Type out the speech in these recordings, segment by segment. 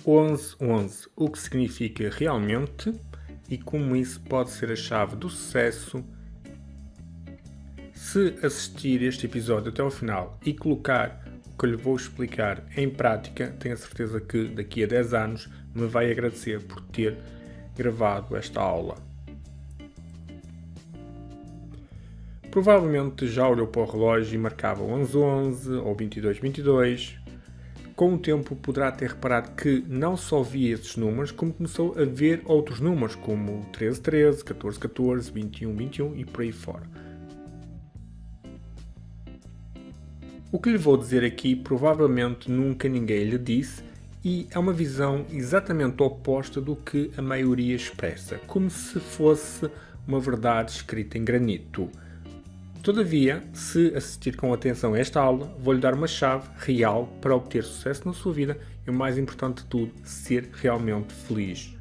1111, o que significa realmente e como isso pode ser a chave do sucesso. Se assistir este episódio até ao final e colocar o que eu lhe vou explicar em prática, tenho a certeza que daqui a 10 anos me vai agradecer por ter gravado esta aula. Provavelmente já olhou para o relógio e marcava 1111 ou 2222. Com o tempo poderá ter reparado que não só via esses números, como começou a ver outros números, como 1313, 1414, 2121 e por aí fora. O que lhe vou dizer aqui provavelmente nunca ninguém lhe disse e é uma visão exatamente oposta do que a maioria expressa, como se fosse uma verdade escrita em granito. Todavia, se assistir com atenção a esta aula, vou-lhe dar uma chave real para obter sucesso na sua vida e o mais importante de tudo, ser realmente feliz.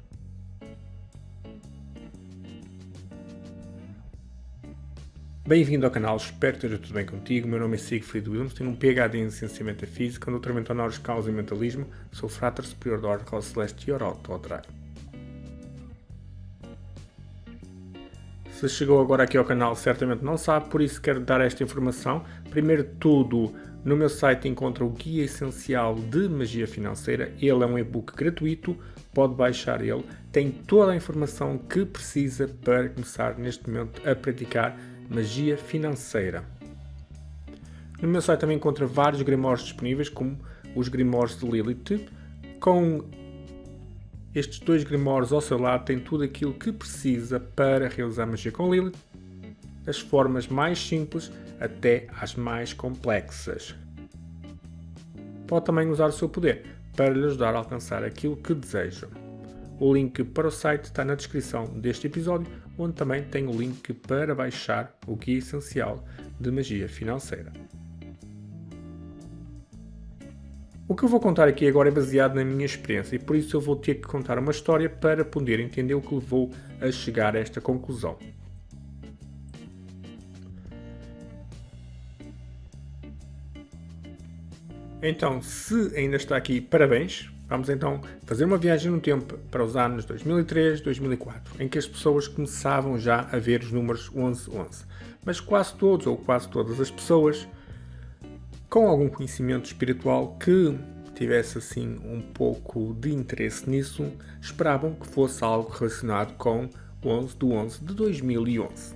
Bem-vindo ao canal, espero que esteja tudo bem contigo. Meu nome é Siegfried Wilms, tenho um PhD em Licenciamento Física, um doutoramento honoris causa em Mentalismo, sou frater superior da Ordem Celeste e Orauto ao Honorário. Se chegou agora aqui ao canal, certamente não sabe, por isso quero dar esta informação. Primeiro de tudo, no meu site encontra o Guia Essencial de Magia Financeira. Ele é um e-book gratuito, pode baixar ele. Tem toda a informação que precisa para começar neste momento a praticar magia financeira. No meu site também encontra vários grimórios disponíveis, como os grimórios de Lilith. Com estes dois grimórios ao seu lado tem tudo aquilo que precisa para realizar magia com Lilith, das formas mais simples até às mais complexas. Pode também usar o seu poder para lhe ajudar a alcançar aquilo que deseja. O link para o site está na descrição deste episódio, onde também tem o link para baixar o Guia Essencial de Magia Financeira. O que eu vou contar aqui agora é baseado na minha experiência e por isso eu vou ter que contar uma história para poder entender o que levou a chegar a esta conclusão. Então, se ainda está aqui, parabéns! Vamos então fazer uma viagem no tempo para os anos 2003, 2004, em que as pessoas começavam já a ver os números 1111. Mas quase todos ou quase todas as pessoas com algum conhecimento espiritual que tivesse assim um pouco de interesse nisso, esperavam que fosse algo relacionado com 11/11 de 2011.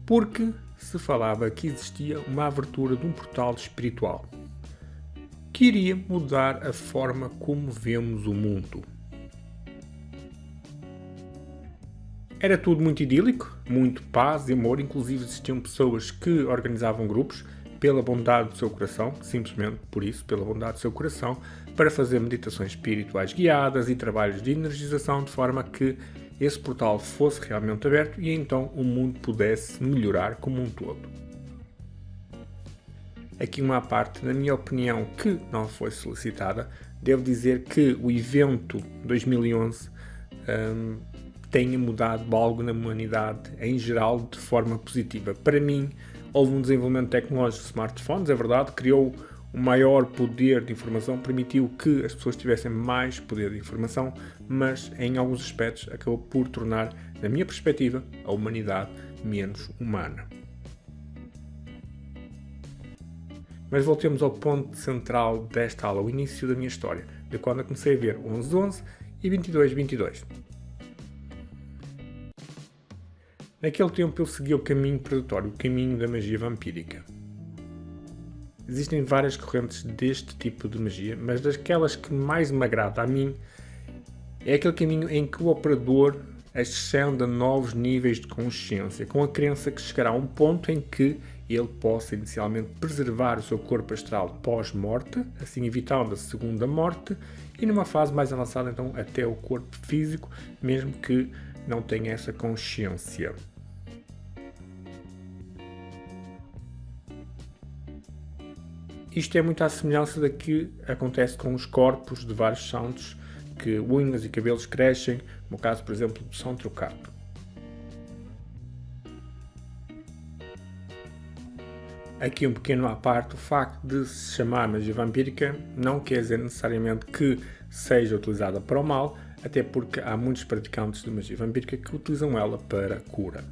Porque se falava que existia uma abertura de um portal espiritual que iria mudar a forma como vemos o mundo. Era tudo muito idílico, muito paz e amor, inclusive existiam pessoas que organizavam grupos pela bondade do seu coração, simplesmente por isso, pela bondade do seu coração, para fazer meditações espirituais guiadas e trabalhos de energização de forma que esse portal fosse realmente aberto e então o mundo pudesse melhorar como um todo. Aqui uma parte, na minha opinião, que não foi solicitada, devo dizer que o evento 2011 tenha mudado algo na humanidade em geral de forma positiva. Para mim, houve um desenvolvimento tecnológico de smartphones, é verdade, criou um maior poder de informação, permitiu que as pessoas tivessem mais poder de informação, mas em alguns aspectos acabou por tornar, na minha perspectiva, a humanidade menos humana. Mas voltemos ao ponto central desta aula, o início da minha história, de quando eu comecei a ver 1111 e 2222. Naquele tempo eu seguia o caminho predatório, o caminho da magia vampírica. Existem várias correntes deste tipo de magia, mas daquelas que mais me agrada a mim é aquele caminho em que o operador ascende a novos níveis de consciência, com a crença que chegará a um ponto em que ele possa inicialmente preservar o seu corpo astral pós-morte, assim evitando a segunda morte, e numa fase mais avançada então até o corpo físico, mesmo que não tenha essa consciência. Isto é muito à semelhança da que acontece com os corpos de vários santos, que unhas e cabelos crescem, no caso, por exemplo, de São Trocato. Aqui um pequeno à parte, o facto de se chamar magia vampírica não quer dizer necessariamente que seja utilizada para o mal, até porque há muitos praticantes de magia vampírica que utilizam ela para cura.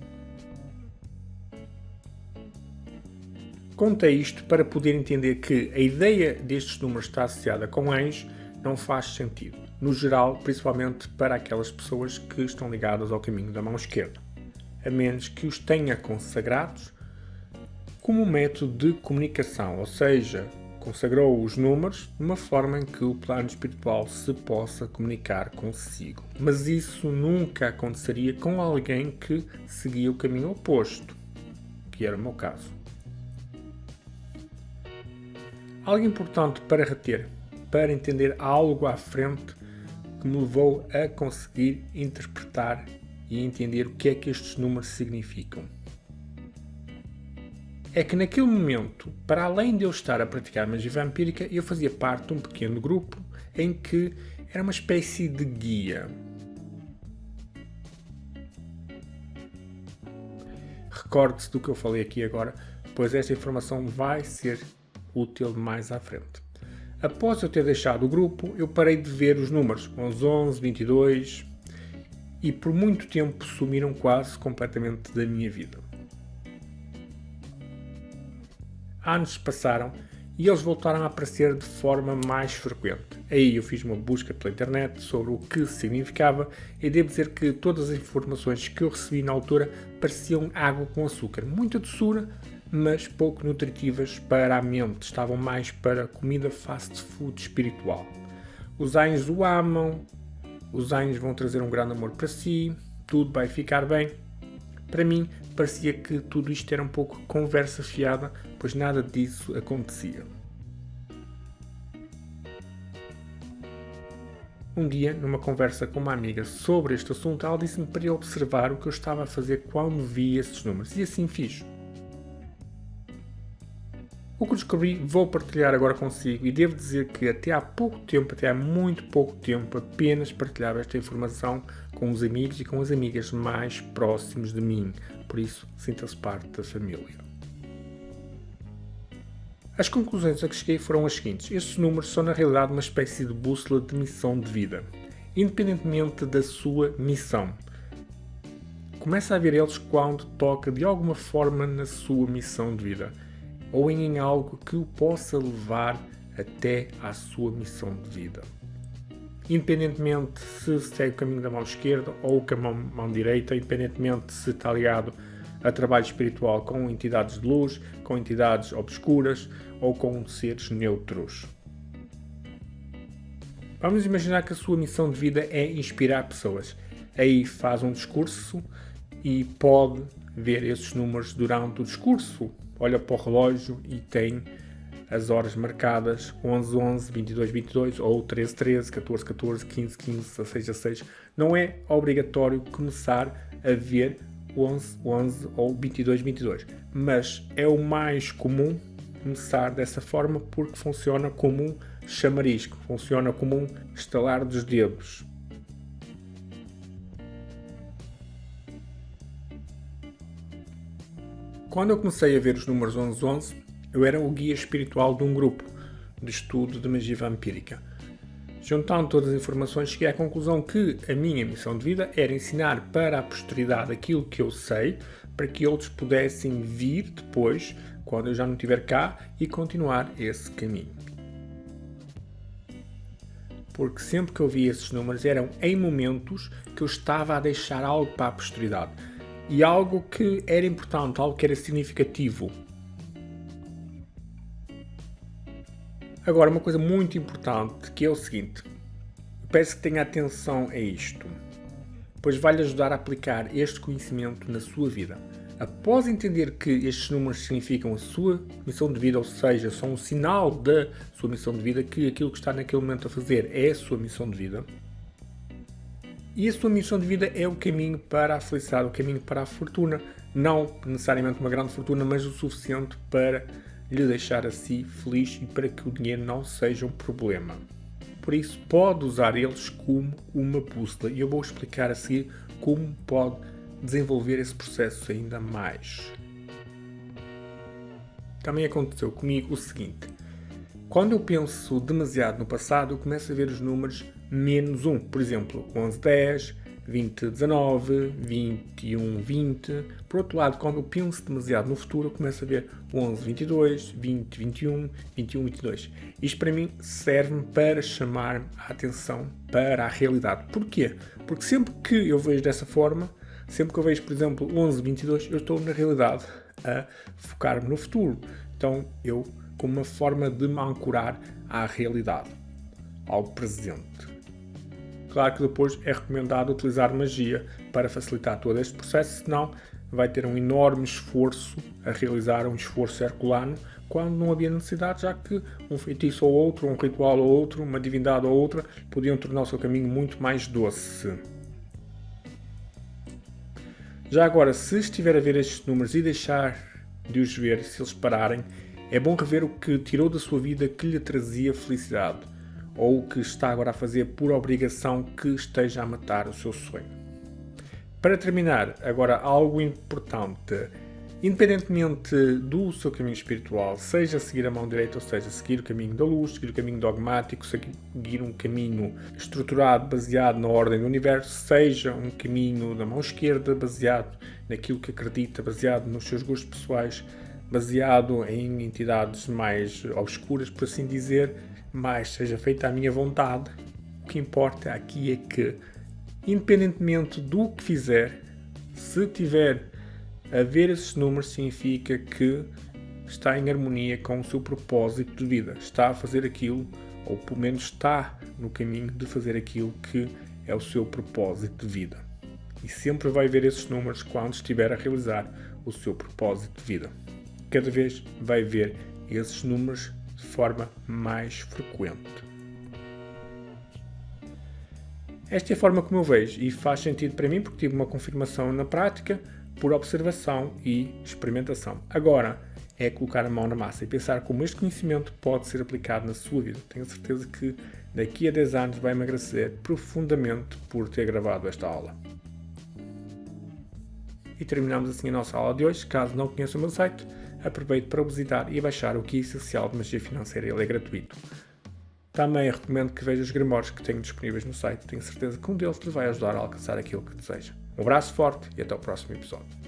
Contei isto para poder entender que a ideia destes números estar associada com anjos não faz sentido, no geral, principalmente para aquelas pessoas que estão ligadas ao caminho da mão esquerda, a menos que os tenha consagrados como um método de comunicação, ou seja, consagrou os números de uma forma em que o plano espiritual se possa comunicar consigo. Mas isso nunca aconteceria com alguém que seguia o caminho oposto, que era o meu caso. Algo importante para reter, para entender algo à frente que me levou a conseguir interpretar e entender o que é que estes números significam. É que naquele momento, para além de eu estar a praticar magia vampírica, eu fazia parte de um pequeno grupo em que era uma espécie de guia. Recorde-se do que eu falei aqui agora, pois esta informação vai ser útil mais à frente. Após eu ter deixado o grupo, eu parei de ver os números 11, 11, 22 e por muito tempo sumiram quase completamente da minha vida. Anos passaram e eles voltaram a aparecer de forma mais frequente. Aí eu fiz uma busca pela internet sobre o que significava e devo dizer que todas as informações que eu recebi na altura pareciam água com açúcar. Muita doçura, mas pouco nutritivas para a mente. Estavam mais para comida fast food espiritual. Os anjos o amam, os anjos vão trazer um grande amor para si, tudo vai ficar bem. Para mim, parecia que tudo isto era um pouco conversa fiada, pois nada disso acontecia. Um dia, numa conversa com uma amiga sobre este assunto, ela disse-me para eu observar o que eu estava a fazer quando via esses números, e assim fiz. O que descobri vou partilhar agora consigo e devo dizer que até há muito pouco tempo, apenas partilhava esta informação com os amigos e com as amigas mais próximos de mim, por isso sinta-se parte da família. As conclusões a que cheguei foram as seguintes: estes números são na realidade uma espécie de bússola de missão de vida, independentemente da sua missão. Começa a ver eles quando toca de alguma forma na sua missão de vida, ou em algo que o possa levar até à sua missão de vida. Independentemente se segue o caminho da mão esquerda ou com a mão direita, independentemente se está ligado a trabalho espiritual com entidades de luz, com entidades obscuras ou com seres neutros. Vamos imaginar que a sua missão de vida é inspirar pessoas. Aí faz um discurso e pode ver esses números durante o discurso. Olha para o relógio e tem as horas marcadas 11, 11, 22, 22 ou 13, 13, 14, 14, 15, 15, 16, 16. Não é obrigatório começar a ver 11, 11 ou 22, 22. Mas é o mais comum começar dessa forma porque funciona como um chamarisco, funciona como um estalar dos dedos. Quando eu comecei a ver os números 1111, eu era o guia espiritual de um grupo de estudo de magia vampírica. Juntando todas as informações, cheguei à conclusão que a minha missão de vida era ensinar para a posteridade aquilo que eu sei, para que outros pudessem vir depois, quando eu já não estiver cá, e continuar esse caminho. Porque sempre que eu via esses números eram em momentos que eu estava a deixar algo para a posteridade. E algo que era importante, algo que era significativo. Agora, uma coisa muito importante, que é o seguinte. Peço que tenha atenção a isto, pois vai-lhe ajudar a aplicar este conhecimento na sua vida. Após entender que estes números significam a sua missão de vida, ou seja, são um sinal da sua missão de vida, que aquilo que está naquele momento a fazer é a sua missão de vida, e a sua missão de vida é o caminho para a felicidade, o caminho para a fortuna. Não necessariamente uma grande fortuna, mas o suficiente para lhe deixar a si feliz e para que o dinheiro não seja um problema. Por isso, pode usar eles como uma bússola. E eu vou explicar a seguir como pode desenvolver esse processo ainda mais. Também aconteceu comigo o seguinte. Quando eu penso demasiado no passado, eu começo a ver os números menos 1. Por exemplo, 11-10, 20-19, 21-20. Por outro lado, quando eu penso demasiado no futuro, eu começo a ver 11-22, 20-21, 21-22. Isto para mim serve-me para chamar a atenção para a realidade. Porquê? Porque sempre que eu vejo dessa forma, sempre que eu vejo, por exemplo, 11-22, eu estou na realidade a focar-me no futuro. Então, eu como uma forma de me ancorar à realidade, ao presente. Claro que depois é recomendado utilizar magia para facilitar todo este processo, senão vai ter um enorme esforço a realizar um esforço herculano, quando não havia necessidade, já que um feitiço ou outro, um ritual ou outro, uma divindade ou outra, podiam tornar o seu caminho muito mais doce. Já agora, se estiver a ver estes números e deixar de os ver, se eles pararem, é bom rever o que tirou da sua vida que lhe trazia felicidade, ou o que está agora a fazer por obrigação que esteja a matar o seu sonho. Para terminar, agora algo importante. Independentemente do seu caminho espiritual, seja seguir a mão direita, ou seja, seguir o caminho da luz, seguir o caminho dogmático, seguir um caminho estruturado, baseado na ordem do universo, seja um caminho da mão esquerda, baseado naquilo que acredita, baseado nos seus gostos pessoais, baseado em entidades mais obscuras, por assim dizer, mas seja feita a minha vontade. O que importa aqui é que, independentemente do que fizer, se tiver a ver esses números, significa que está em harmonia com o seu propósito de vida. Está a fazer aquilo, ou pelo menos está no caminho de fazer aquilo que é o seu propósito de vida. E sempre vai ver esses números quando estiver a realizar o seu propósito de vida. Cada vez vai ver esses números de forma mais frequente. Esta é a forma como eu vejo e faz sentido para mim porque tive uma confirmação na prática por observação e experimentação. Agora é colocar a mão na massa e pensar como este conhecimento pode ser aplicado na sua vida. Tenho certeza que daqui a 10 anos vai emagrecer profundamente por ter gravado esta aula. E terminamos assim a nossa aula de hoje. Caso não conheça o meu site, aproveite para o visitar e baixar o Guia Essencial de Magia Financeira. Ele é gratuito. Também recomendo que veja os grimórios que tenho disponíveis no site. Tenho certeza que um deles te vai ajudar a alcançar aquilo que deseja. Um abraço forte e até o próximo episódio.